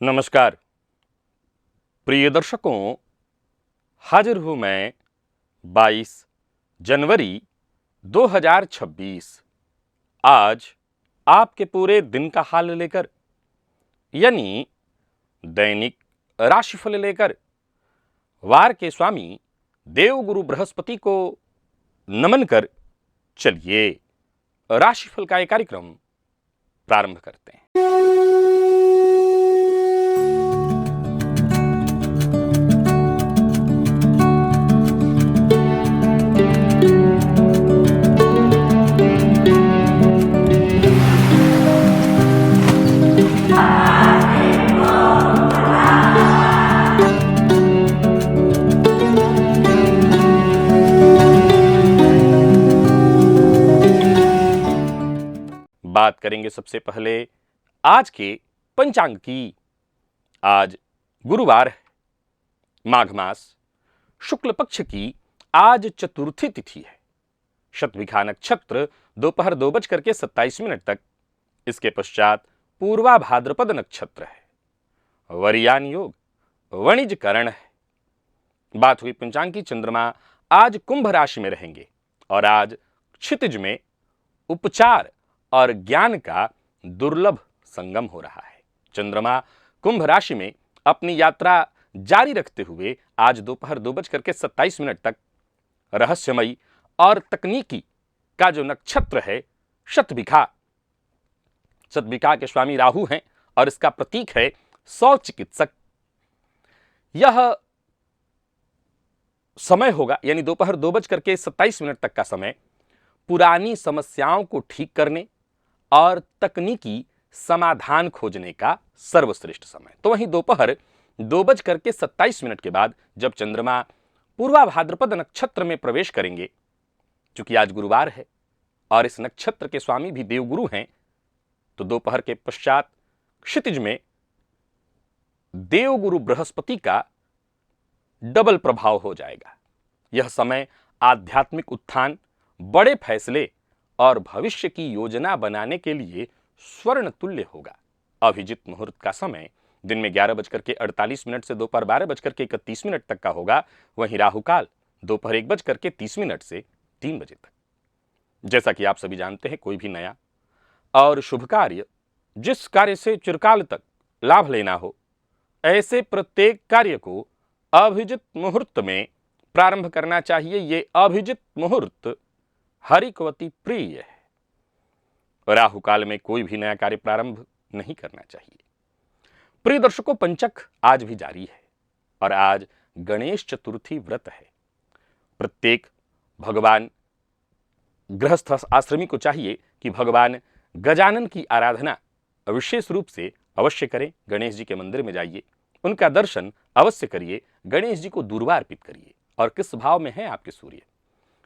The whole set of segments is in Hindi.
नमस्कार प्रिय दर्शकों, हाजिर हूं मैं 22 जनवरी 2026 आज आपके पूरे दिन का हाल लेकर, यानी दैनिक राशिफल लेकर वार के स्वामी देवगुरु बृहस्पति को नमन कर चलिए राशिफल का एक कार्यक्रम प्रारंभ करते हैं। बात करेंगे सबसे पहले आज के पंचांग की। आज गुरुवार है, माघ मास शुक्ल पक्ष की आज चतुर्थी तिथि है। शतभिखा नक्षत्र दोपहर 2:27 तक, इसके पश्चात पूर्वा भाद्रपद नक्षत्र है। वरियान योग वणिज करण है। बात हुई पंचांग की। चंद्रमा आज कुंभ राशि में रहेंगे और आज क्षितिज में उपचार और ज्ञान का दुर्लभ संगम हो रहा है। चंद्रमा कुंभ राशि में अपनी यात्रा जारी रखते हुए आज दोपहर 2:27 तक रहस्यमयी और तकनीकी का जो नक्षत्र है शतभिखा के स्वामी राहु हैं और इसका प्रतीक है 100 चिकित्सक। यह समय होगा, यानी दोपहर 2:27 तक का समय, पुरानी समस्याओं को ठीक करने और तकनीकी समाधान खोजने का सर्वश्रेष्ठ समय। तो वहीं दोपहर 2:27 के बाद जब चंद्रमा पूर्वा भाद्रपद नक्षत्र में प्रवेश करेंगे, चूंकि आज गुरुवार है और इस नक्षत्र के स्वामी भी देवगुरु हैं, तो दोपहर के पश्चात क्षितिज में देवगुरु बृहस्पति का डबल प्रभाव हो जाएगा। यह समय आध्यात्मिक उत्थान, बड़े फैसले और भविष्य की योजना बनाने के लिए स्वर्ण तुल्य होगा। अभिजित मुहूर्त का समय दिन में 11:48 से दोपहर 12:31 तक का होगा। वहीं राहुकाल दोपहर 1:30 से 3 बजे तक। जैसा कि आप सभी जानते हैं, कोई भी नया और शुभ कार्य, जिस कार्य से चिरकाल तक लाभ लेना हो, ऐसे प्रत्येक कार्य को अभिजित मुहूर्त में प्रारंभ करना चाहिए। ये अभिजित मुहूर्त हरिकवती प्रिय है। राहु काल में कोई भी नया कार्य प्रारंभ नहीं करना चाहिए। प्रिय दर्शकों, पंचक आज भी जारी है और आज गणेश चतुर्थी व्रत है। प्रत्येक भगवान गृहस्थ आश्रमी को चाहिए कि भगवान गजानन की आराधना विशेष रूप से अवश्य करें। गणेश जी के मंदिर में जाइए, उनका दर्शन अवश्य करिए, गणेश जी को दूर्वा अर्पित करिए। और किस भाव में है आपके सूर्य?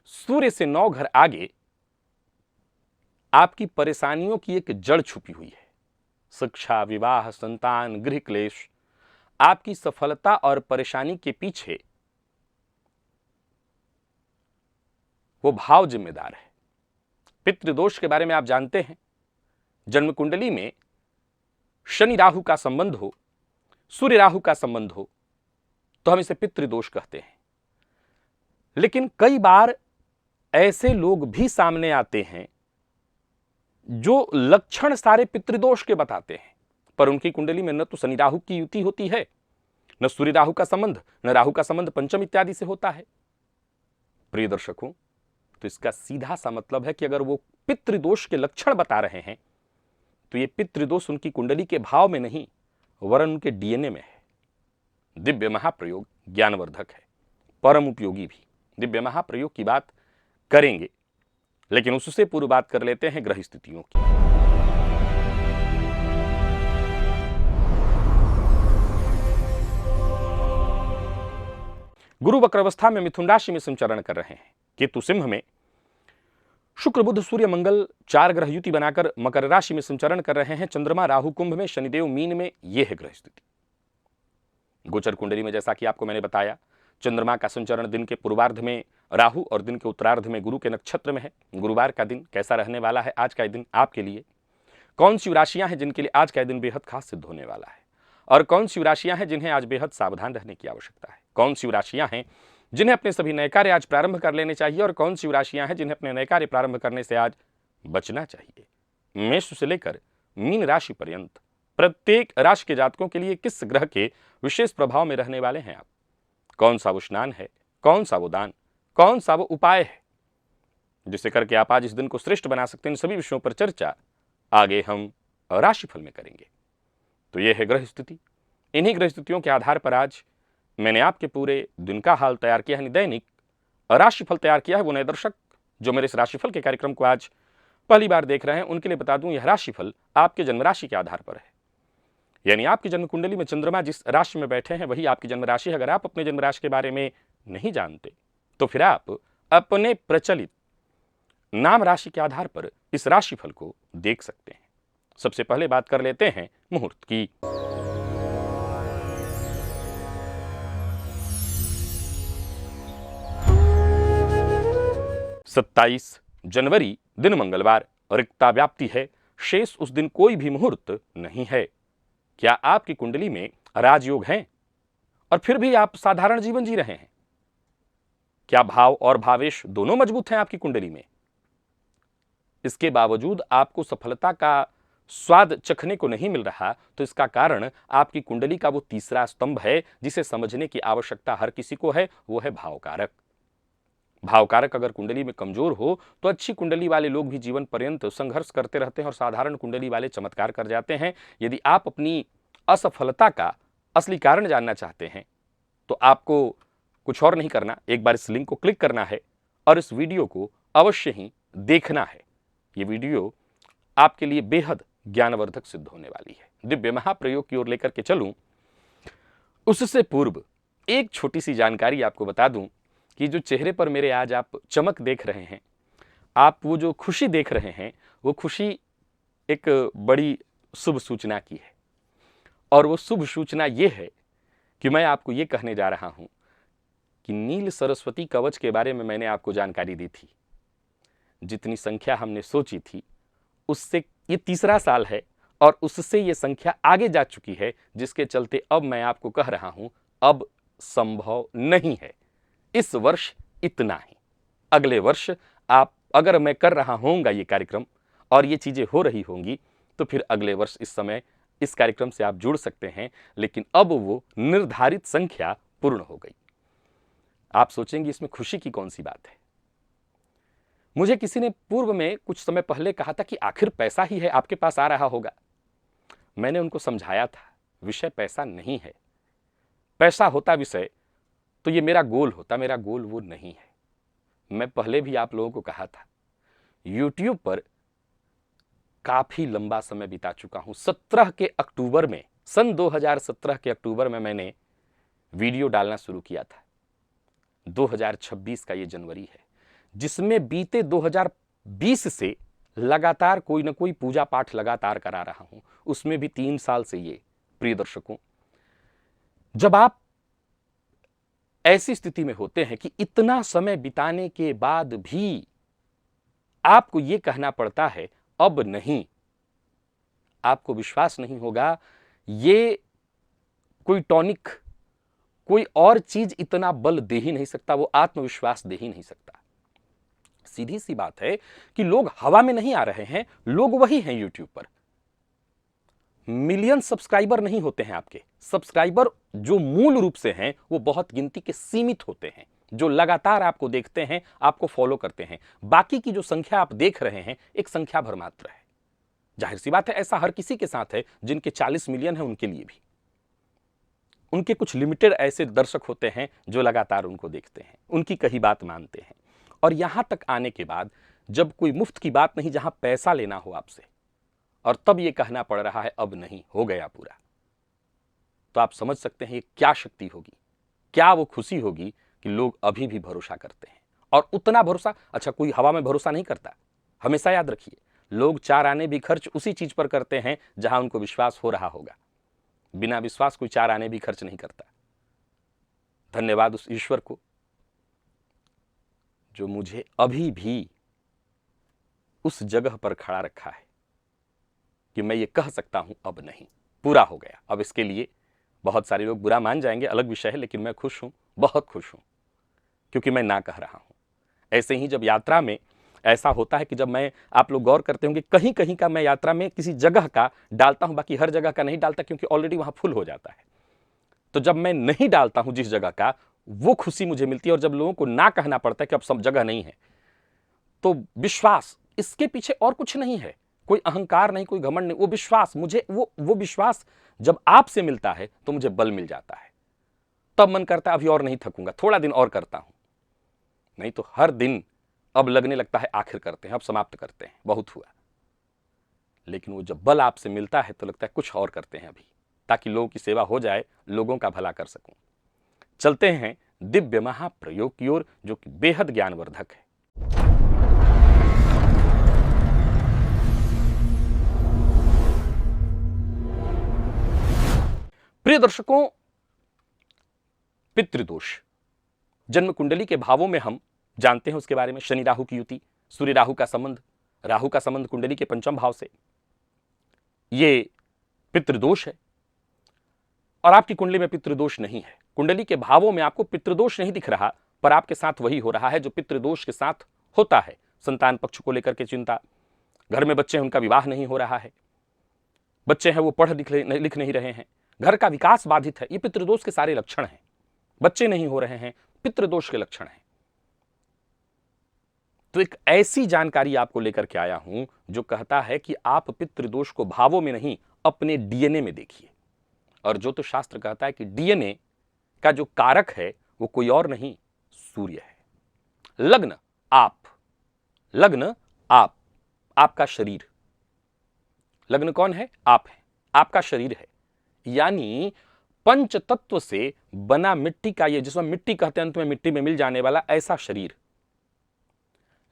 सूर्य से 9 घर आगे आपकी परेशानियों की एक जड़ छुपी हुई है। शिक्षा, विवाह, संतान, गृह क्लेश, आपकी सफलता और परेशानी के पीछे वो भाव जिम्मेदार है। पितृदोष के बारे में आप जानते हैं। जन्म कुंडली में शनि राहु का संबंध हो, सूर्य राहु का संबंध हो, तो हम इसे पितृदोष कहते हैं। लेकिन कई बार ऐसे लोग भी सामने आते हैं जो लक्षण सारे पितृदोष के बताते हैं, पर उनकी कुंडली में न तो शनि राहु की युति होती है, न सूर्य राहु का संबंध, न राहु का संबंध पंचम इत्यादि से होता है। प्रिय दर्शकों, तो इसका सीधा सा मतलब है कि अगर वो पितृदोष के लक्षण बता रहे हैं तो ये पितृदोष उनकी कुंडली के भाव में नहीं, वरन उनके डीएनए में है। दिव्य महाप्रयोग ज्ञानवर्धक है, परम उपयोगी भी। दिव्य महाप्रयोग की बात करेंगे, लेकिन उससे पूर्व बात कर लेते हैं ग्रह स्थितियों की। गुरु वक्र अवस्था में मिथुन राशि में संचरण कर रहे हैं। केतु सिंह में, शुक्र बुध सूर्य मंगल 4 ग्रह युति बनाकर मकर राशि में संचरण कर रहे हैं। चंद्रमा राहु कुंभ में, शनिदेव मीन में। यह है ग्रह स्थिति। गोचर कुंडली में जैसा कि आपको मैंने बताया, चंद्रमा का संचरण दिन के पूर्वार्ध में राहु और दिन के उत्तरार्ध में गुरु के नक्षत्र में है। गुरुवार का दिन कैसा रहने वाला है आज का दिन आपके लिए? कौन सी राशियां हैं जिनके लिए आज का दिन बेहद खास सिद्ध होने वाला है? और कौन सी राशियां हैं जिन्हें आज बेहद सावधान रहने की आवश्यकता है, कौन सी राशियां हैं जिन्हें अपने सभी नए कार्य आज प्रारंभ कर लेने चाहिए और कौन सी राशियां हैं जिन्हें अपने नए कार्य प्रारंभ करने से आज बचना चाहिए। मेष से लेकर मीन राशि पर्यंत प्रत्येक राशि के जातकों के लिए किस ग्रह के विशेष प्रभाव में रहने वाले हैं आप, कौन सा वो स्नान है, कौन सा वो दान, कौन सा वो उपाय है जिसे करके आप आज इस दिन को श्रेष्ठ बना सकते हैं, इन सभी विषयों पर चर्चा आगे हम राशिफल में करेंगे। तो यह है ग्रह स्थिति। इन्हीं ग्रह स्थितियों के आधार पर आज मैंने आपके पूरे दिन का हाल तैयार किया है, दैनिक राशिफल तैयार किया है। वो नए दर्शक जो मेरे इस राशिफल के कार्यक्रम को आज पहली बार देख रहे हैं उनके लिए बता दूं, यह राशिफल आपके जन्म राशि के आधार पर है, यानी आपकी जन्म कुंडली में चंद्रमा जिस राशि में बैठे हैं वही आपकी जन्म राशि है। अगर आप अपने जन्म राशि के बारे में नहीं जानते तो फिर आप अपने प्रचलित नाम राशि के आधार पर इस राशिफल को देख सकते हैं। सबसे पहले बात कर लेते हैं मुहूर्त की। 27 जनवरी दिन मंगलवार, रिक्ता व्याप्ति है, शेष उस दिन कोई भी मुहूर्त नहीं है। क्या आपकी कुंडली में राजयोग हैं और फिर भी आप साधारण जीवन जी रहे हैं? क्या भाव और भावेश दोनों मजबूत हैं आपकी कुंडली में? इसके बावजूद आपको सफलता का स्वाद चखने को नहीं मिल रहा, तो इसका कारण आपकी कुंडली का वो तीसरा स्तंभ है जिसे समझने की आवश्यकता हर किसी को है, वो है भावकारक। भावकारक अगर कुंडली में कमजोर हो तो अच्छी कुंडली वाले लोग भी जीवन पर्यंत संघर्ष करते रहते हैं और साधारण कुंडली वाले चमत्कार कर जाते हैं। यदि आप अपनी असफलता का असली कारण जानना चाहते हैं तो आपको कुछ और नहीं करना, एक बार इस लिंक को क्लिक करना है और इस वीडियो को अवश्य ही देखना है। ये वीडियो आपके लिए बेहद ज्ञानवर्धक सिद्ध होने वाली है। दिव्य महाप्रयोग की ओर लेकर के चलूं उससे पूर्व एक छोटी सी जानकारी आपको बता दूं कि जो चेहरे पर मेरे आज आप चमक देख रहे हैं, आप वो जो खुशी देख रहे हैं, वो खुशी एक बड़ी शुभ सूचना की है। और वो शुभ सूचना ये है कि मैं आपको ये कहने जा रहा हूं कि नील सरस्वती कवच के बारे में मैंने आपको जानकारी दी थी। जितनी संख्या हमने सोची थी उससे ये तीसरा साल है और उससे ये संख्या आगे जा चुकी है, जिसके चलते अब मैं आपको कह रहा हूं अब संभव नहीं है। इस वर्ष इतना ही, अगले वर्ष आप अगर मैं कर रहा होऊंगा ये कार्यक्रम और ये चीजें हो रही होंगी तो फिर अगले वर्ष इस समय इस कार्यक्रम से आप जुड़ सकते हैं, लेकिन अब वो निर्धारित संख्या पूर्ण हो गई। आप सोचेंगे इसमें खुशी की कौन सी बात है। मुझे किसी ने पूर्व में कुछ समय पहले कहा था कि आखिर पैसा ही है आपके पास आ रहा होगा। मैंने उनको समझाया था विषय पैसा नहीं है। पैसा होता विषय तो ये मेरा गोल होता, मेरा गोल वो नहीं है। मैं पहले भी आप लोगों को कहा था, YouTube पर काफी लंबा समय बिता चुका हूं। 17 के अक्टूबर में, सन 2017 के अक्टूबर में मैंने वीडियो डालना शुरू किया था। 2026 का ये जनवरी है, जिसमें बीते 2020 से लगातार कोई ना कोई पूजा पाठ लगातार करा रहा हूं, उसमें भी 3 साल से। ये प्रिय दर्शकों, जब आप ऐसी स्थिति में होते हैं कि इतना समय बिताने के बाद भी आपको यह कहना पड़ता है अब नहीं, आपको विश्वास नहीं होगा ये कोई टॉनिक, कोई और चीज इतना बल दे ही नहीं सकता, वो आत्मविश्वास दे ही नहीं सकता। सीधी सी बात है कि लोग हवा में नहीं आ रहे हैं, लोग वही हैं यूट्यूब पर। मिलियन सब्सक्राइबर नहीं होते हैं आपके। सब्सक्राइबर जो मूल रूप से हैं वो बहुत गिनती के सीमित होते हैं, जो लगातार आपको देखते हैं, आपको फॉलो करते हैं। बाकी की जो संख्या आप देख रहे हैं एक संख्या भर मात्र है। जाहिर सी बात है ऐसा हर किसी के साथ है। जिनके 40 मिलियन है उनके लिए भी, उनके कुछ लिमिटेड ऐसे दर्शक होते हैं जो लगातार उनको देखते हैं, उनकी कही बात मानते हैं। और यहां तक आने के बाद जब कोई मुफ्त की बात नहीं, जहां पैसा लेना हो आपसे, और तब यह कहना पड़ रहा है अब नहीं, हो गया पूरा, तो आप समझ सकते हैं ये क्या शक्ति होगी, क्या वो खुशी होगी कि लोग अभी भी भरोसा करते हैं। और उतना भरोसा, अच्छा कोई हवा में भरोसा नहीं करता। हमेशा याद रखिए, लोग 4 आने भी खर्च उसी चीज पर करते हैं जहां उनको विश्वास हो रहा होगा। बिना विश्वास कोई 4 आने भी खर्च नहीं करता। धन्यवाद उस ईश्वर को जो मुझे अभी भी उस जगह पर खड़ा रखा है कि मैं ये कह सकता हूं अब नहीं, पूरा हो गया। अब इसके लिए बहुत सारे लोग बुरा मान जाएंगे, अलग विषय है, लेकिन मैं खुश हूं, बहुत खुश हूं, क्योंकि मैं ना कह रहा हूं। ऐसे ही जब यात्रा में ऐसा होता है कि जब मैं, आप लोग गौर करते होंगे, कहीं कहीं का मैं यात्रा में किसी जगह का डालता हूं, बाकी हर जगह का नहीं डालता, क्योंकि ऑलरेडी वहां फुल हो जाता है। तो जब मैं नहीं डालता हूं जिस जगह का, वो खुशी मुझे मिलती है। और जब लोगों को ना कहना पड़ता है कि अब सब जगह नहीं है, तो विश्वास, इसके पीछे और कुछ नहीं है, कोई अहंकार नहीं, कोई घमंड नहीं, वो विश्वास मुझे, वो विश्वास जब आपसे मिलता है तो मुझे बल मिल जाता है। तब मन करता है अभी और नहीं थकूंगा, थोड़ा दिन और करता हूं। नहीं तो हर दिन अब लगने लगता है आखिर करते हैं, अब समाप्त करते हैं, बहुत हुआ। लेकिन वो जब बल आपसे मिलता है तो लगता है कुछ और करते हैं अभी, ताकि लोगों की सेवा हो जाए, लोगों का भला कर सकूं। चलते हैं दिव्य महाप्रयोग की ओर, जो कि बेहद ज्ञानवर्धक है। प्रिय दर्शकों, पितृदोष जन्म कुंडली के भावों में हम जानते हैं उसके बारे में। शनि राहु की युति, सूर्य राहु का संबंध, राहु का संबंध कुंडली के पंचम भाव से, ये पितृदोष है। और आपकी कुंडली में पितृदोष नहीं है, कुंडली के भावों में आपको पितृदोष नहीं दिख रहा, पर आपके साथ वही हो रहा है जो पितृदोष के साथ होता है। संतान पक्ष को लेकर के चिंता, घर में बच्चे हैं उनका विवाह नहीं हो रहा है, बच्चे हैं वो पढ़ लिख नहीं रहे हैं, घर का विकास बाधित है, ये पितृदोष के सारे लक्षण हैं। बच्चे नहीं हो रहे हैं, पितृदोष के लक्षण हैं। तो एक ऐसी जानकारी आपको लेकर के आया हूं जो कहता है कि आप पितृदोष को भावों में नहीं, अपने डीएनए में देखिए। और ज्योतिष कहता है कि डीएनए का जो कारक है वो कोई और नहीं, सूर्य है। लग्न आप, लग्न आप, आपका शरीर। लग्न कौन है? आप है, आपका शरीर है। यानी पंच तत्व से बना मिट्टी का ये, जिसमें मिट्टी कहते हैं अंत में मिट्टी में मिल जाने वाला ऐसा शरीर।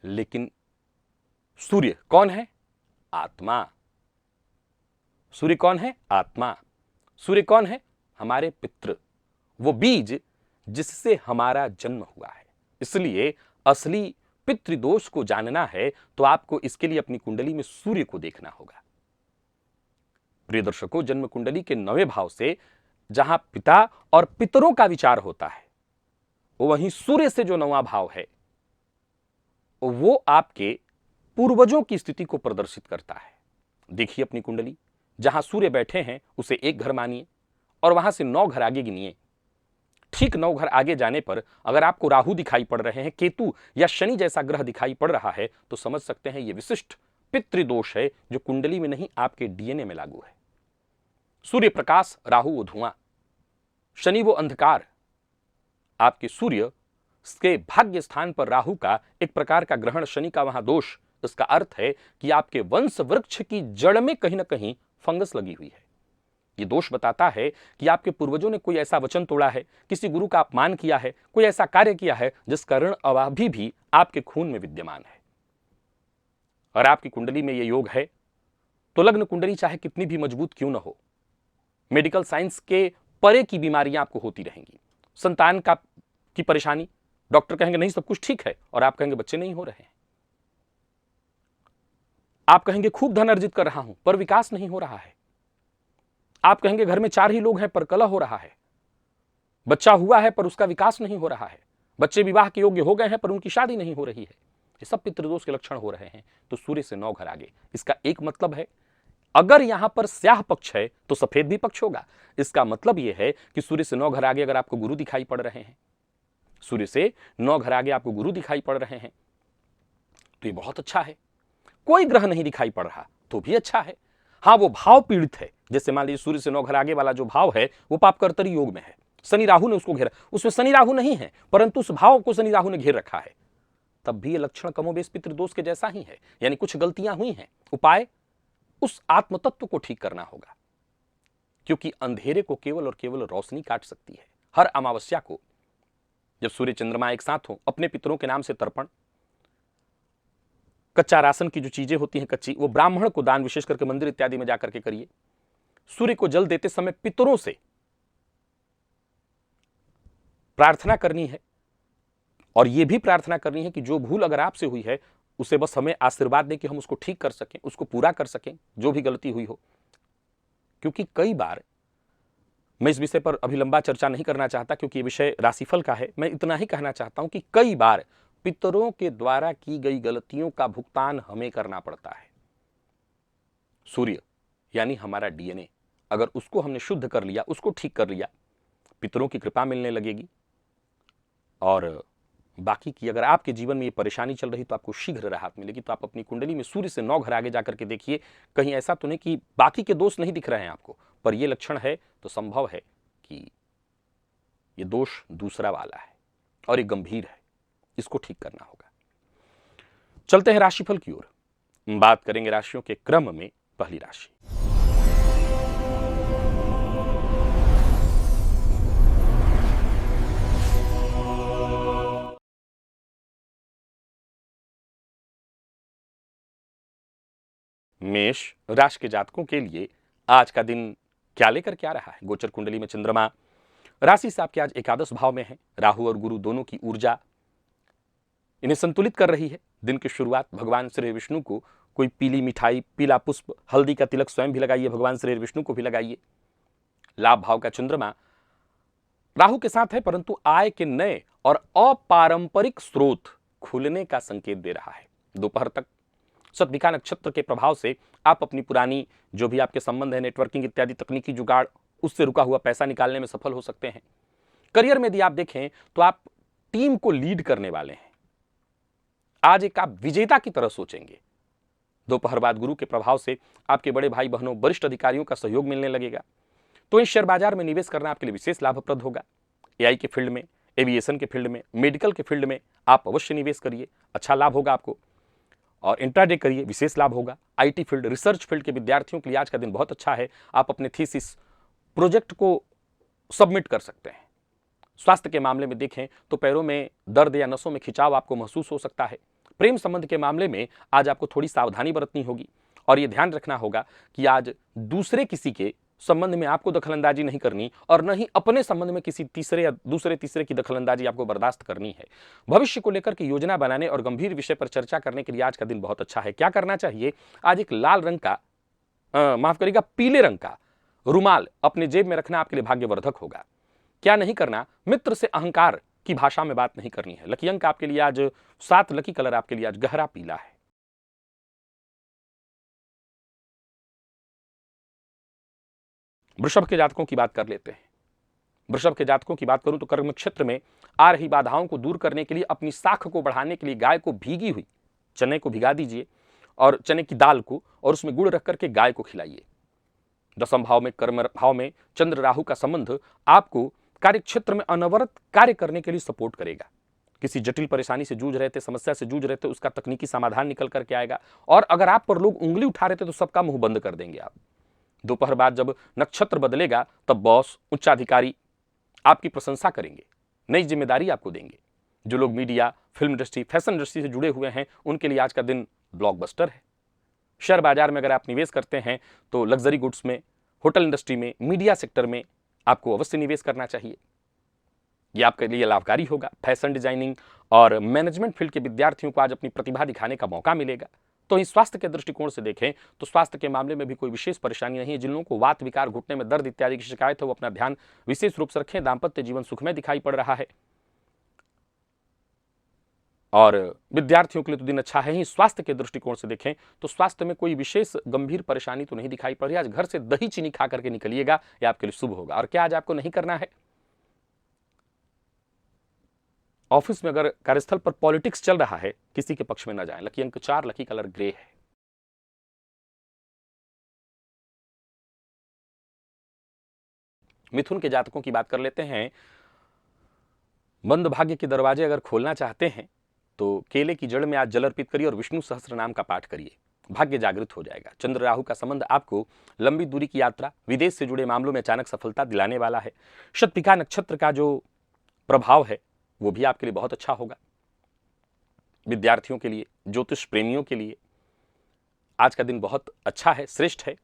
लेकिन सूर्य कौन है? आत्मा। सूर्य कौन है? आत्मा। सूर्य कौन है? हमारे पितृ, वो बीज जिससे हमारा जन्म हुआ है। इसलिए असली पितृदोष को जानना है तो आपको इसके लिए अपनी कुंडली में सूर्य को देखना होगा। प्रिय दर्शकों, जन्म कुंडली के 9वें भाव से जहां पिता और पितरों का विचार होता है, वहीं सूर्य से जो 9वां भाव है वो आपके पूर्वजों की स्थिति को प्रदर्शित करता है। देखिए अपनी कुंडली, जहां सूर्य बैठे हैं उसे एक घर मानिए और वहां से 9 घर आगे गिनिए। ठीक 9 घर आगे जाने पर अगर आपको राहु दिखाई पड़ रहे हैं, केतु या शनि जैसा ग्रह दिखाई पड़ रहा है, तो समझ सकते हैं यह विशिष्ट पितृदोष है जो कुंडली में नहीं, आपके डीएनए में लागू है। सूर्य प्रकाश, राहु वो धुआं, शनि वो अंधकार। आपके सूर्य के भाग्य स्थान पर राहु का एक प्रकार का ग्रहण, शनि का वहां दोष। इसका अर्थ है कि आपके वंश वृक्ष की जड़ में कहीं ना कहीं फंगस लगी हुई है। यह दोष बताता है कि आपके पूर्वजों ने कोई ऐसा वचन तोड़ा है, किसी गुरु का अपमान किया है, कोई ऐसा कार्य किया है जिसका ऋण अभी भी आपके खून में विद्यमान है। और आपकी कुंडली में यह योग है तो लग्न कुंडली चाहे कितनी भी मजबूत क्यों न हो, मेडिकल साइंस के परे की बीमारियां आपको होती रहेंगी। संतान की परेशानी, डॉक्टर कहेंगे नहीं सब कुछ ठीक है, और आप कहेंगे बच्चे नहीं हो रहे हैं। आप कहेंगे खूब धन अर्जित कर रहा हूं पर विकास नहीं हो रहा है। आप कहेंगे घर में 4 ही लोग हैं पर कलह हो रहा है। बच्चा हुआ है पर उसका विकास नहीं हो रहा है। बच्चे विवाह के योग्य हो गए हैं पर उनकी शादी नहीं हो रही है। ये सब पितृदोष के लक्षण हो रहे हैं। तो सूर्य से 9 घर आगे, इसका एक मतलब है, अगर यहां पर स्याह पक्ष है तो सफेद भी पक्ष होगा। इसका मतलब यह है कि सूर्य से 9 घर आगे अगर आपको गुरु दिखाई पड़ रहे हैं, सूर्य से 9 घर आगे आपको गुरु दिखाई पड़ रहे हैं, तो ये बहुत अच्छा है। कोई ग्रह नहीं दिखाई पड़ रहा तो भी अच्छा है। हाँ, वो भाव पीड़ित है। जैसे मान लीजिए सूर्य से 9 घर आगे वाला जो भाव है वो पापकर्तरी योग में है, शनि राहु ने उसको घेरा, उसमें शनि राहु नहीं है परंतु उस भाव को शनि राहु ने घेर रखा है, तब भी ये लक्षण कमोबेश पितृदोष के जैसा ही है। यानी कुछ गलतियां हुई हैं। उपाय, उस आत्म तत्व को ठीक करना होगा, क्योंकि अंधेरे को केवल और केवल रोशनी काट सकती है। हर अमावस्या को जब सूर्य चंद्रमा एक साथ हो, अपने पितरों के नाम से तर्पण, कच्चा राशन की जो चीजें होती हैं कच्ची, वो ब्राह्मण को दान, विशेष करके मंदिर इत्यादि में जाकर के करिए। सूर्य को जल देते समय पितरों से प्रार्थना करनी है, और यह भी प्रार्थना करनी है कि जो भूल अगर आपसे हुई है उसे बस हमें आशीर्वाद दें कि हम उसको ठीक कर सकें, उसको पूरा कर सकें, जो भी गलती हुई हो। क्योंकि कई बार मैं इस विषय पर अभी लंबा चर्चा नहीं करना चाहता क्योंकि ये विषय राशिफल का है। मैं इतना ही कहना चाहता हूं कि कई बार पितरों के द्वारा की गई गलतियों का भुगतान हमें करना पड़ता है। सूर्य यानी हमारा डीएनए, अगर उसको हमने शुद्ध कर लिया, उसको ठीक कर लिया, पितरों की कृपा मिलने लगेगी। और बाकी की अगर आपके जीवन में ये परेशानी चल रही तो आपको शीघ्र राहत मिलेगी। तो आप अपनी कुंडली में सूर्य से 9 घर आगे जाकर के देखिए, कहीं ऐसा तो नहीं कि बाकी के दोष नहीं दिख रहे हैं आपको, पर ये लक्षण है तो संभव है कि ये दोष दूसरा वाला है और ये गंभीर है, इसको ठीक करना होगा। चलते हैं राशिफल की ओर। बात करेंगे राशियों के क्रम में। पहली राशि मेष राशि के जातकों के लिए आज का दिन क्या लेकर क्या रहा है। गोचर कुंडली में चंद्रमा राशि से आपके आज एकादश भाव में है। राहु और गुरु दोनों की ऊर्जा इन्हें संतुलित कर रही है। दिन की शुरुआत भगवान श्री विष्णु को कोई पीली मिठाई, पीला पुष्प, हल्दी का तिलक स्वयं भी लगाइए, भगवान श्री विष्णु को भी लगाइए। लाभ भाव का चंद्रमा राहु के साथ है, परंतु आय के नए और अपारंपरिक स्रोत खुलने का संकेत दे रहा है। दोपहर तक सतविका नक्षत्र के प्रभाव से आप अपनी पुरानी जो भी आपके संबंध है, नेटवर्किंग इत्यादि तकनीकी जुगाड़, उससे रुका हुआ पैसा निकालने में सफल हो सकते हैं। करियर में यदि आप देखें तो आप टीम को लीड करने वाले हैं। आज एक आप विजेता की तरह सोचेंगे। दोपहर बाद गुरु के प्रभाव से आपके बड़े भाई बहनों, वरिष्ठ अधिकारियों का सहयोग मिलने लगेगा। तो इस शेयर बाजार में निवेश करना आपके लिए विशेष लाभप्रद होगा। एआई के फील्ड में, एविएशन के फील्ड में, मेडिकल के फील्ड में आप अवश्य निवेश करिए, अच्छा लाभ होगा आपको। और इंट्राडे करिए, विशेष लाभ होगा। आईटी फील्ड, रिसर्च फील्ड के विद्यार्थियों के लिए आज का दिन बहुत अच्छा है। आप अपने थीसिस प्रोजेक्ट को सबमिट कर सकते हैं। स्वास्थ्य के मामले में देखें तो पैरों में दर्द या नसों में खिंचाव आपको महसूस हो सकता है। प्रेम संबंध के मामले में आज आपको थोड़ी सावधानी बरतनी होगी और यह ध्यान रखना होगा कि आज दूसरे किसी के संबंध में आपको दखलंदाजी नहीं करनी और न ही अपने संबंध में किसी तीसरे या दूसरे तीसरे की दखलंदाजी आपको बर्दाश्त करनी है। भविष्य को लेकर के योजना बनाने और गंभीर विषय पर चर्चा करने के लिए आज का दिन बहुत अच्छा है। क्या करना चाहिए? आज एक लाल रंग का माफ करिएगा, पीले रंग का रुमाल अपने जेब में रखना आपके लिए भाग्यवर्धक होगा। क्या नहीं करना? मित्र से अहंकार की भाषा में बात नहीं करनी है। लकी अंक आपके लिए आज 7, लकी कलर आपके लिए आज गहरा पीला है। वृषभ के जातकों की बात कर लेते हैं। वृषभ के जातकों की बात करूं तो कर्म क्षेत्र में आ रही बाधाओं को दूर करने के लिए, अपनी साख को बढ़ाने के लिए गाय को भीगी हुई चने को भिगा दीजिए और चने की दाल को और उसमें गुड़ रख करके गाय को खिलाइए। दसम भाव में, कर्म भाव में चंद्र राहु का संबंध आपको कार्य क्षेत्र में अनवरत कार्य करने के लिए सपोर्ट करेगा। किसी जटिल परेशानी से जूझ रहे थे, समस्या से जूझ रहे थे, उसका तकनीकी समाधान निकल करके आएगा। और अगर आप पर लोग उंगली उठा रहे थे तो सबका मुंह बंद कर देंगे आप। दोपहर बाद जब नक्षत्र बदलेगा तब बॉस, उच्चाधिकारी आपकी प्रशंसा करेंगे, नई जिम्मेदारी आपको देंगे। जो लोग media, film industry, fashion industry से जुड़े हुए हैं उनके लिए आज का दिन ब्लॉकबस्टर है। शेयर बाजार में अगर आप निवेश करते हैं तो लग्जरी गुड्स में, होटल इंडस्ट्री में, मीडिया सेक्टर में आपको अवश्य निवेश करना चाहिए। यह आपके लिए लाभकारी होगा। फैशन डिजाइनिंग और मैनेजमेंट फील्ड के विद्यार्थियों को आज अपनी प्रतिभा दिखाने का मौका मिलेगा। तो इस स्वास्थ्य के दृष्टिकोण से देखें तो स्वास्थ्य के मामले में भी कोई विशेष परेशानी नहीं है। जिन लोगों को वात विकार, घुटने में दर्द इत्यादि की शिकायत है वो अपना ध्यान विशेष रूप से रखें। दाम्पत्य जीवन सुखमय दिखाई पड़ रहा है और विद्यार्थियों के लिए तो दिन अच्छा है ही। स्वास्थ्य के दृष्टिकोण से देखें तो स्वास्थ्य में कोई विशेष गंभीर परेशानी तो नहीं दिखाई पड़ रही। आज घर से दही चीनी खा करके निकलिएगा, यह आपके लिए शुभ होगा। और क्या आज आपको नहीं करना है? ऑफिस में अगर कार्यस्थल पर पॉलिटिक्स चल रहा है, किसी के पक्ष में न जाएं। लकी अंक 4, लकी कलर ग्रे है। मिथुन के जातकों की बात कर लेते हैं। मंद भाग्य के दरवाजे अगर खोलना चाहते हैं तो केले की जड़ में आज जल अर्पित करिए और विष्णु सहस्त्र नाम का पाठ करिए, भाग्य जागृत हो जाएगा। चंद्र राहु का संबंध आपको लंबी दूरी की यात्रा, विदेश से जुड़े मामलों में अचानक सफलता दिलाने वाला है। शतभिका नक्षत्र का जो प्रभाव है वो भी आपके लिए बहुत अच्छा होगा। विद्यार्थियों के लिए, ज्योतिष प्रेमियों के लिए आज का दिन बहुत अच्छा है, श्रेष्ठ है।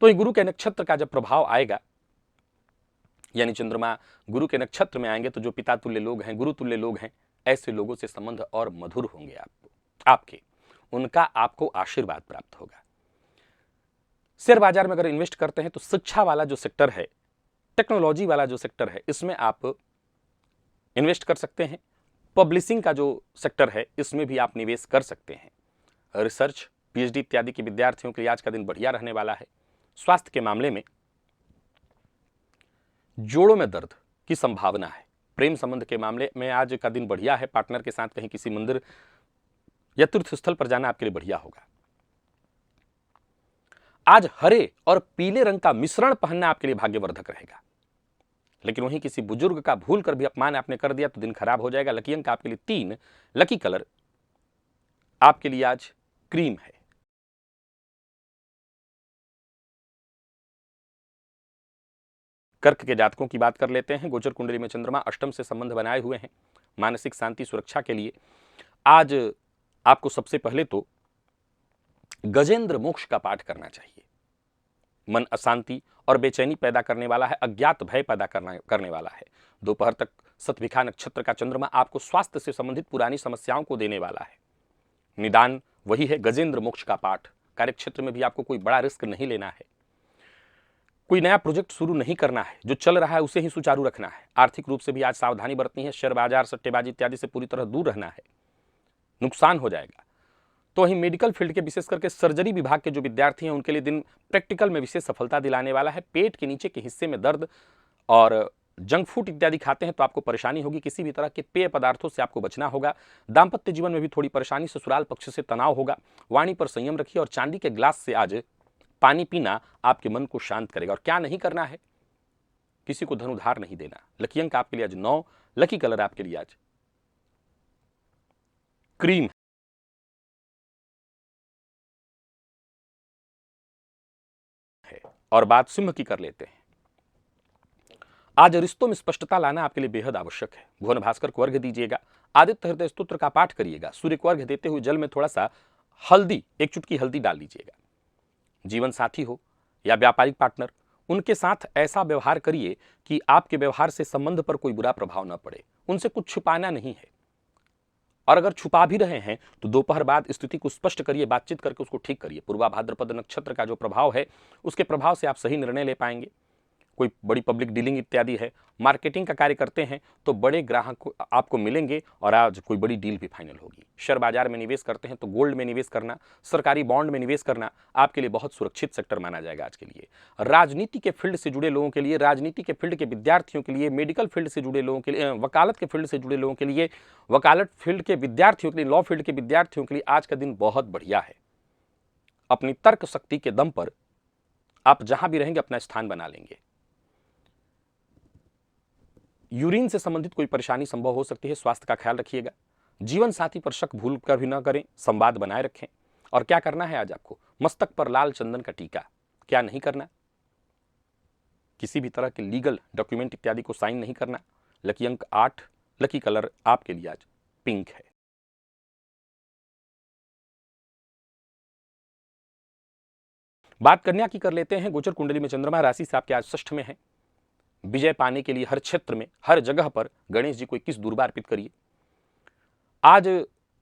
तो ये गुरु के नक्षत्र का जब प्रभाव आएगा, यानी चंद्रमा गुरु के नक्षत्र में आएंगे, तो जो पिता तुल्य लोग हैं, गुरु तुल्य लोग हैं, ऐसे लोगों से संबंध और मधुर होंगे आपके, उनका आपको आशीर्वाद प्राप्त होगा। शेयर बाजार में अगर इन्वेस्ट करते हैं तो शिक्षा वाला जो सेक्टर है, टेक्नोलॉजी वाला जो सेक्टर है इसमें आप इन्वेस्ट कर सकते हैं। पब्लिशिंग का जो सेक्टर है इसमें भी आप निवेश कर सकते हैं। रिसर्च, पीएचडी इत्यादि के विद्यार्थियों के लिए आज का दिन बढ़िया रहने वाला है। स्वास्थ्य के मामले में जोड़ों में दर्द की संभावना है। प्रेम संबंध के मामले में आज का दिन बढ़िया है। पार्टनर के साथ कहीं किसी मंदिर या तीर्थ स्थल पर जाना आपके लिए बढ़िया होगा। आज हरे और पीले रंग का मिश्रण पहनना आपके लिए भाग्यवर्धक रहेगा। लेकिन वहीं किसी बुजुर्ग का भूल कर भी अपमान आपने कर दिया तो दिन खराब हो जाएगा। लकी अंक आपके लिए 3, लकी कलर आपके लिए आज क्रीम है। कर्क के जातकों की बात कर लेते हैं। गोचर कुंडली में चंद्रमा अष्टम से संबंध बनाए हुए हैं। मानसिक शांति सुरक्षा के लिए आज आपको सबसे पहले तो गजेंद्र मोक्ष का पाठ करना चाहिए। मन अशांति और बेचैनी पैदा करने वाला है, अज्ञात भय पैदा करने वाला है। दोपहर तक सतभिखा नक्षत्र का चंद्रमा आपको स्वास्थ्य से संबंधित पुरानी समस्याओं को देने वाला है। निदान वही है गजेंद्र मोक्ष का पाठ। कार्यक्षेत्र में भी आपको कोई बड़ा रिस्क नहीं लेना है। कोई नया प्रोजेक्ट शुरू नहीं करना है। जो चल रहा है उसे ही सुचारू रखना है। आर्थिक रूप से भी आज सावधानी बरतनी है। शेयर बाजार, सट्टेबाजी इत्यादि से पूरी तरह दूर रहना है, नुकसान हो जाएगा। तो वहीं मेडिकल फील्ड के विशेष करके सर्जरी विभाग के जो विद्यार्थी हैं उनके लिए दिन प्रैक्टिकल में विशेष सफलता दिलाने वाला है। पेट के नीचे के हिस्से में दर्द और जंक फूड इत्यादि खाते हैं तो आपको परेशानी होगी। किसी भी तरह के पेय पदार्थों से आपको बचना होगा। दाम्पत्य जीवन में भी थोड़ी परेशानी, ससुराल पक्ष से तनाव होगा। वाणी पर संयम रखिए और चांदी के ग्लास से आज पानी पीना आपके मन को शांत करेगा। और क्या नहीं करना है, किसी को धन उधार नहीं देना। लकी अंक आपके लिए आज 9, लकी कलर आपके लिए आज क्रीम है। और बात सिंह की कर लेते हैं। आज रिश्तों में स्पष्टता लाना आपके लिए बेहद आवश्यक है। भुवन भास्कर को अर्घ्य दीजिएगा। आदित्य हृदय स्तोत्र का पाठ करिएगा। सूर्य को अर्घ्य देते हुए जल में थोड़ा सा हल्दी, 1 चुटकी हल्दी डाल लीजिएगा। जीवन साथी हो या व्यापारिक पार्टनर, उनके साथ ऐसा व्यवहार करिए कि आपके व्यवहार से संबंध पर कोई बुरा प्रभाव न पड़े। उनसे कुछ छुपाना नहीं है। और अगर छुपा भी रहे हैं तो दोपहर बाद स्थिति को स्पष्ट करिए, बातचीत करके उसको ठीक करिए। पूर्वा भाद्रपद नक्षत्र का जो प्रभाव है उसके प्रभाव से आप सही निर्णय ले पाएंगे। कोई बड़ी पब्लिक डीलिंग इत्यादि है, मार्केटिंग का कार्य करते हैं तो बड़े ग्राहक आपको मिलेंगे और आज कोई बड़ी डील भी फाइनल होगी। शेयर बाजार में निवेश करते हैं तो गोल्ड में निवेश करना, सरकारी बॉन्ड में निवेश करना आपके लिए बहुत सुरक्षित सेक्टर माना जाएगा आज के लिए। राजनीति के फील्ड से जुड़े लोगों के लिए, राजनीति के फील्ड के विद्यार्थियों के लिए, मेडिकल फील्ड से जुड़े लोगों के लिए, वकालत के फील्ड से जुड़े लोगों के लिए, वकालत फील्ड के विद्यार्थियों के लिए, लॉ फील्ड के विद्यार्थियों के लिए आज का दिन बहुत बढ़िया है। अपनी तर्क शक्ति के दम पर आप जहां भी रहेंगे अपना स्थान बना लेंगे। यूरिन से संबंधित कोई परेशानी संभव हो सकती है, स्वास्थ्य का ख्याल रखिएगा। जीवन साथी पर शक भूल कर भी ना करें, संवाद बनाए रखें। और क्या करना है आज आपको, मस्तक पर लाल चंदन का टीका। क्या नहीं करना, किसी भी तरह के लीगल डॉक्यूमेंट इत्यादि को साइन नहीं करना। लकी अंक 8, लकी कलर आपके लिए आज पिंक है। बात कन्या की कर लेते हैं। गोचर कुंडली में चंद्रमा राशि से आपके आज षष्ठ में है। विजय पाने के लिए हर क्षेत्र में, हर जगह पर गणेश जी को 21 दुर्बा अर्पित करिए। आज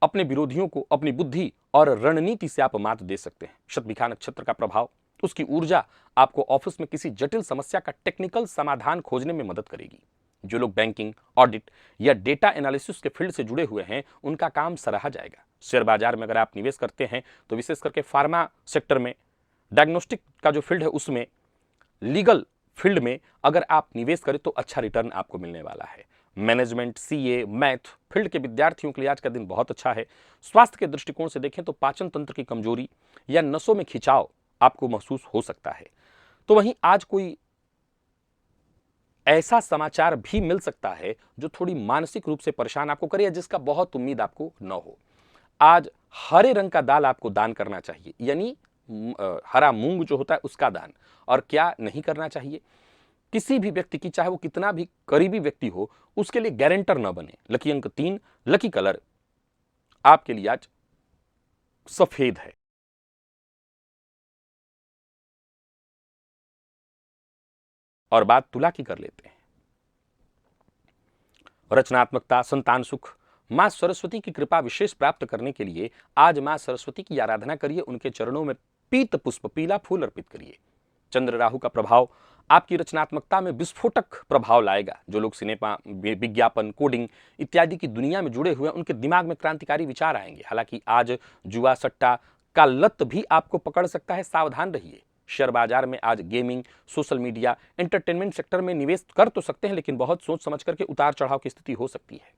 अपने विरोधियों को अपनी बुद्धि और रणनीति से आप मात दे सकते हैं। शतभिखा नक्षत्र का प्रभाव, उसकी ऊर्जा आपको ऑफिस में किसी जटिल समस्या का टेक्निकल समाधान खोजने में मदद करेगी। जो लोग बैंकिंग, ऑडिट या डेटा एनालिसिस के फील्ड से जुड़े हुए हैं उनका काम सराहा जाएगा। शेयर बाजार में अगर आप निवेश करते हैं तो विशेष करके फार्मा सेक्टर में, डायग्नोस्टिक का जो फील्ड है उसमें, लीगल फील्ड में अगर आप निवेश करें तो अच्छा रिटर्न आपको मिलने वाला है। मैनेजमेंट, सीए, मैथ फील्ड के विद्यार्थियों के लिए आज का दिन बहुत अच्छा है। स्वास्थ्य के दृष्टिकोण से देखें तो पाचन तंत्र की कमजोरी या नसों में खिंचाव आपको महसूस हो सकता है। तो वहीं आज कोई ऐसा समाचार भी मिल सकता है जो थोड़ी मानसिक रूप से परेशान आपको करे या जिसका बहुत उम्मीद आपको न हो। आज हरे रंग का दाल आपको दान करना चाहिए, यानी हरा मूंग जो होता है उसका दान। और क्या नहीं करना चाहिए, किसी भी व्यक्ति की, चाहे वो कितना भी करीबी व्यक्ति हो, उसके लिए गारंटर न बने। लकी अंक 3, लकी कलर आपके लिए आज सफेद है। और बात तुला की कर लेते हैं। रचनात्मकता, संतान सुख, मां सरस्वती की कृपा विशेष प्राप्त करने के लिए आज मां सरस्वती की आराधना करिए। उनके चरणों में पीत पुष्प, पीला फूल अर्पित करिए। चंद्र राहु का प्रभाव आपकी रचनात्मकता में विस्फोटक प्रभाव लाएगा। जो लोग सिनेमा, विज्ञापन, कोडिंग इत्यादि की दुनिया में जुड़े हुए हैं, उनके दिमाग में क्रांतिकारी विचार आएंगे। हालांकि आज जुआ सट्टा का लत भी आपको पकड़ सकता है, सावधान रहिए। शेयर बाजार में आज gaming, social media, entertainment sector में निवेश कर तो सकते हैं, लेकिन बहुत सोच समझ करके उतार चढ़ाव की स्थिति हो सकती है।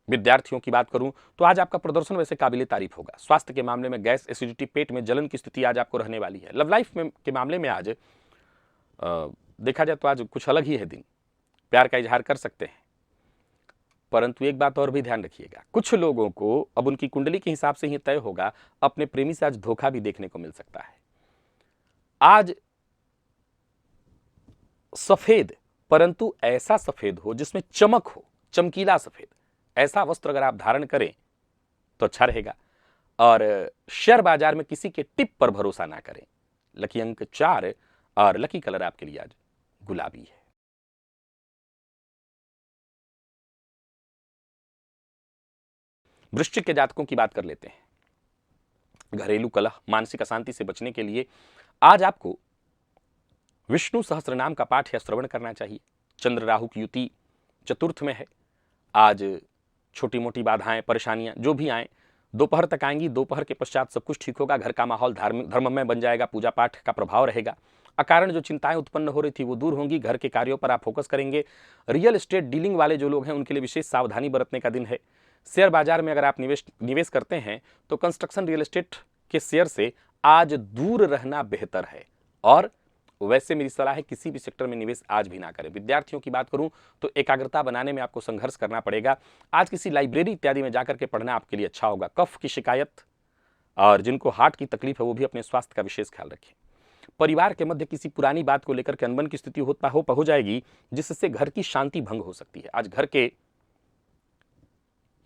विद्यार्थियों की बात करूं तो आज आपका प्रदर्शन वैसे काबिले तारीफ होगा। स्वास्थ्य के मामले में गैस, एसिडिटी, पेट में जलन की स्थिति आज आपको रहने वाली है। लव लाइफ में के मामले में आज देखा जाए तो आज कुछ अलग ही है दिन। प्यार का इजहार कर सकते हैं, परंतु एक बात और भी ध्यान रखिएगा, कुछ लोगों को अब उनकी कुंडली के हिसाब से ही तय होगा, अपने प्रेमी से आज धोखा भी देखने को मिल सकता है। आज सफेद, परंतु ऐसा सफेद हो जिसमें चमक हो, चमकीला सफेद, ऐसा वस्त्र अगर आप धारण करें तो अच्छा रहेगा। और शेयर बाजार में किसी के टिप पर भरोसा ना करें। लकी अंक 4 और लकी कलर आपके लिए आज गुलाबी है। वृश्चिक के जातकों की बात कर लेते हैं। घरेलू कलह, मानसिक अशांति से बचने के लिए आज आपको विष्णु सहस्त्रनाम का पाठ या श्रवण करना चाहिए। चंद्र राहु की युति चतुर्थ में है। आज छोटी मोटी बाधाएं, परेशानियां जो भी आए दोपहर तक आएंगी। दोपहर के पश्चात सब कुछ ठीक होगा। घर का माहौल धर्ममय बन जाएगा। पूजा पाठ का प्रभाव रहेगा। अकारण जो चिंताएं उत्पन्न हो रही थी वो दूर होंगी। घर के कार्यों पर आप फोकस करेंगे। रियल एस्टेट डीलिंग वाले जो लोग हैं उनके लिए विशेष सावधानी बरतने का दिन है। शेयर बाजार में अगर आप निवेश करते हैं तो कंस्ट्रक्शन, रियल एस्टेट के शेयर से आज दूर रहना बेहतर है। और वैसे मेरी सलाह है किसी भी सेक्टर में निवेश आज भी ना करें। विद्यार्थियों की बात करूं तो एकाग्रता बनाने में आपको संघर्ष करना पड़ेगा। आज किसी लाइब्रेरी इत्यादि में जाकर के पढ़ना आपके लिए अच्छा होगा। कफ की शिकायत और जिनको हार्ट की तकलीफ है वो भी अपने स्वास्थ्य का विशेष ख्याल रखें। परिवार के मध्य किसी पुरानी बात को लेकर के अनबन की स्थिति हो जाएगी, जिससे घर की शांति भंग हो सकती है। आज घर के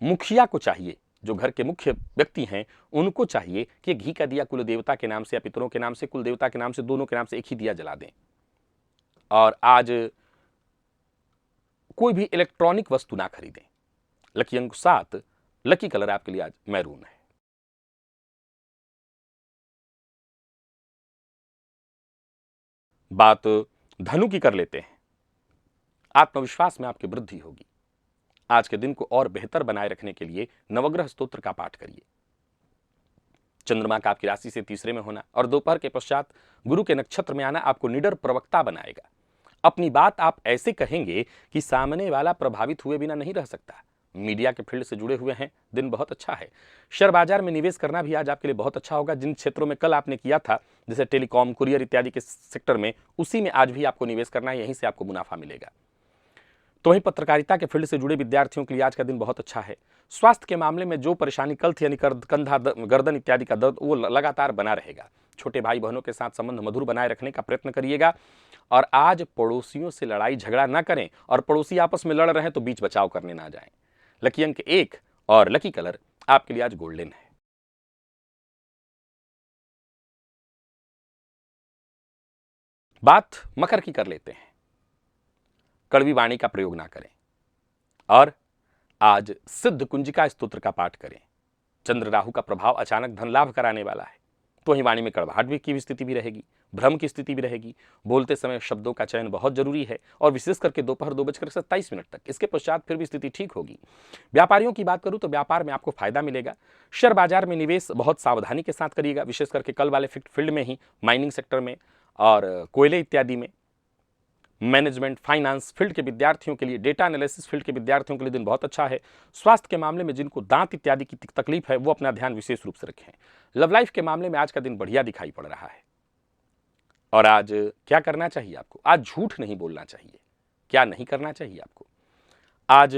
मुखिया को चाहिए, जो घर के मुख्य व्यक्ति हैं उनको चाहिए कि घी का दिया कुल देवता के नाम से या पितरों के नाम से, कुल देवता के नाम से, दोनों के नाम से एक ही दिया जला दें। और आज कोई भी इलेक्ट्रॉनिक वस्तु ना खरीदें। लकी अंक 7, लकी कलर आपके लिए आज मैरून है। बात धनु की कर लेते हैं। आत्मविश्वास में आपकी वृद्धि होगी। आज के दिन को और बेहतर बनाए रखने के लिए नवग्रह स्तोत्र का पाठ करिए। चंद्रमा का आपकी राशि से तीसरे में होना और दोपहर के पश्चात गुरु के नक्षत्र में आना आपको निडर प्रवक्ता बनाएगा। अपनी बात आप ऐसे कहेंगे कि सामने वाला प्रभावित हुए बिना नहीं रह सकता। मीडिया के फील्ड से जुड़े हुए हैं, दिन बहुत अच्छा है। शेयर बाजार में निवेश करना भी आज आपके लिए बहुत अच्छा होगा। जिन क्षेत्रों में कल आपने किया था, जैसे टेलीकॉम, कुरियर इत्यादि के सेक्टर में, उसी में आज भी आपको निवेश करना है। यहीं से आपको मुनाफा मिलेगा। तो वहीं पत्रकारिता के फील्ड से जुड़े विद्यार्थियों के लिए आज का दिन बहुत अच्छा है। स्वास्थ्य के मामले में जो परेशानी कल थी, यानी कंधा, गर्दन इत्यादि का दर्द, वो लगातार बना रहेगा। छोटे भाई बहनों के साथ संबंध मधुर बनाए रखने का प्रयत्न करिएगा। और आज पड़ोसियों से लड़ाई झगड़ा ना करें, और पड़ोसी आपस में लड़ रहे हैं तो बीच बचाव करने ना जाएं। लकी अंक 1 और लकी कलर आपके लिए आज गोल्डन है। बात मकर की कर लेते हैं। कड़वी वाणी का प्रयोग ना करें और आज सिद्ध कुंजिका स्तोत्र का पाठ करें। चंद्र राहु का प्रभाव अचानक धन लाभ कराने वाला है, तो वहीं वाणी में कड़वाहट भी की स्थिति भी रहेगी, भ्रम की स्थिति भी रहेगी। बोलते समय शब्दों का चयन बहुत जरूरी है, और विशेष करके दोपहर 2:27 तक। इसके पश्चात फिर भी स्थिति ठीक होगी। व्यापारियों की बात करूं तो व्यापार में आपको फायदा मिलेगा। शेयर बाजार में निवेश बहुत सावधानी के साथ करिएगा, विशेष करके कल वाले फील्ड में ही, माइनिंग सेक्टर में और कोयले इत्यादि में। मैनेजमेंट, फाइनेंस फील्ड के विद्यार्थियों के लिए, डेटा एनालिसिस फील्ड के विद्यार्थियों के लिए दिन बहुत अच्छा है। स्वास्थ्य के मामले में जिनको दांत इत्यादि की तकलीफ है वो अपना ध्यान विशेष रूप से रखें। लव लाइफ के मामले में आज का दिन बढ़िया दिखाई पड़ रहा है। और आज क्या करना चाहिए आपको? आज झूठ नहीं बोलना चाहिए। क्या नहीं करना चाहिए आपको? आज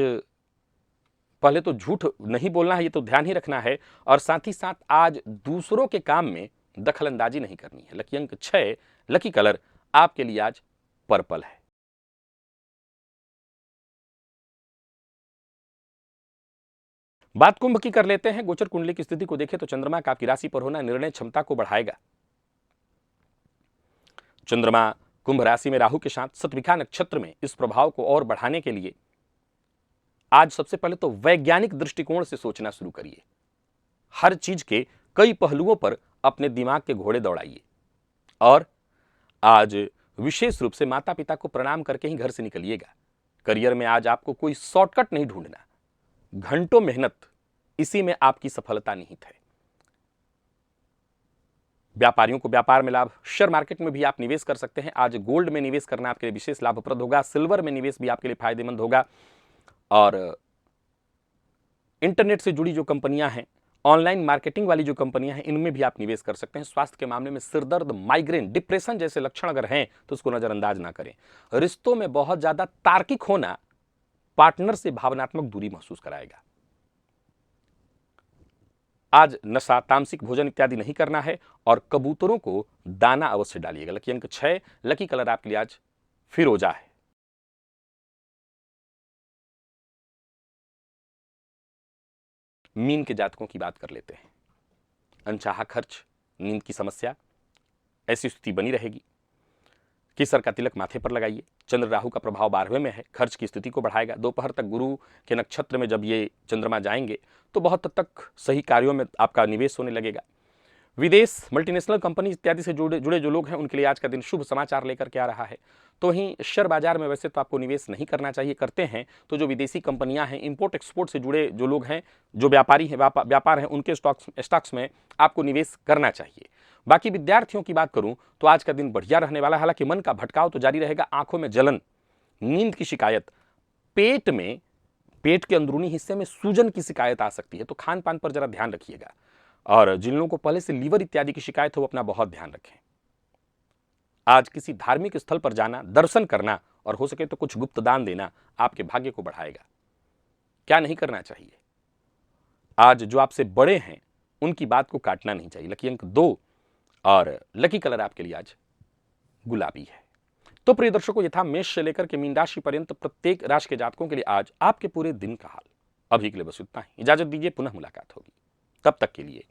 पहले तो झूठ नहीं बोलना है, ये तो ध्यान ही रखना है, और साथ ही साथ आज दूसरों के काम में दखल अंदाजी नहीं करनी है। लकी अंक 6, लकी कलर आपके लिए आज पर्पल है। बात कुंभ की कर लेते हैं। गोचर कुंडली की स्थिति को देखें तो चंद्रमा का आपकी राशि पर होना निर्णय क्षमता को बढ़ाएगा। चंद्रमा कुंभ राशि में राहु के साथ सतविखा नक्षत्र में, इस प्रभाव को और बढ़ाने के लिए आज सबसे पहले तो वैज्ञानिक दृष्टिकोण से सोचना शुरू करिए। हर चीज के कई पहलुओं पर अपने दिमाग के घोड़े दौड़ाइए। और आज विशेष रूप से माता पिता को प्रणाम करके ही घर से निकलिएगा। करियर में आज आपको कोई शॉर्टकट नहीं ढूंढना, घंटों मेहनत, इसी में आपकी सफलता निहित है। व्यापारियों को व्यापार में लाभ, शेयर मार्केट में भी आप निवेश कर सकते हैं। आज गोल्ड में निवेश करना आपके लिए विशेष लाभप्रद होगा। सिल्वर में निवेश भी आपके लिए फायदेमंद होगा। और इंटरनेट से जुड़ी जो कंपनियां हैं, ऑनलाइन मार्केटिंग वाली जो कंपनियां हैं, इनमें भी आप निवेश कर सकते हैं। स्वास्थ्य के मामले में सिरदर्द, माइग्रेन, डिप्रेशन जैसे लक्षण अगर हैं तो उसको नजरअंदाज ना करें। रिश्तों में बहुत ज्यादा तार्किक होना पार्टनर से भावनात्मक दूरी महसूस कराएगा। आज नशा, तामसिक भोजन इत्यादि नहीं करना है और कबूतरों को दाना अवश्य डालिएगा। लकी अंक 6, लकी कलर आपके लिए आज फिरोजा है। मीन के जातकों की बात कर लेते हैं। अनचाहा खर्च, नींद की समस्या, ऐसी स्थिति बनी रहेगी। केसर का तिलक माथे पर लगाइए। चंद्र राहु का प्रभाव 12वें में है, खर्च की स्थिति को बढ़ाएगा। दोपहर तक गुरु के नक्षत्र में जब ये चंद्रमा जाएंगे तो बहुत हद तक सही कार्यों में आपका निवेश होने लगेगा। विदेश, मल्टीनेशनल कंपनी इत्यादि से जुड़े जो लोग हैं उनके लिए आज का दिन शुभ समाचार लेकर के आ रहा है। तो वहीं शेयर बाजार में वैसे तो आपको निवेश नहीं करना चाहिए, करते हैं तो जो विदेशी कंपनियां हैं, इंपोर्ट एक्सपोर्ट से जुड़े जो लोग हैं, जो व्यापारी हैं, व्यापार हैं, उनके स्टॉक्स में आपको निवेश करना चाहिए। बाकी विद्यार्थियों की बात करूं तो आज का दिन बढ़िया रहने वाला है। हालांकि मन का भटकाव तो जारी रहेगा। आंखों में जलन, नींद की शिकायत, पेट के अंदरूनी हिस्से में सूजन की शिकायत आ सकती है, तो खान पान पर जरा ध्यान रखिएगा। और जिन लोगों को पहले से लीवर इत्यादि की शिकायत हो वो अपना बहुत ध्यान रखें। आज किसी धार्मिक स्थल पर जाना, दर्शन करना और हो सके तो कुछ गुप्त दान देना आपके भाग्य को बढ़ाएगा। क्या नहीं करना चाहिए? आज जो आपसे बड़े हैं उनकी बात को काटना नहीं चाहिए। लकी अंक 2 और लकी कलर आपके लिए आज गुलाबी है। तो प्रिय दर्शकों, ये था मेष से लेकर के मीन राशि पर्यंत प्रत्येक राशि के जातकों के लिए आज आपके पूरे दिन का हाल। अभी के लिए बस इतना ही। इजाजत दीजिए, पुनः मुलाकात होगी। तब तक के लिए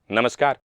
नमस्कार।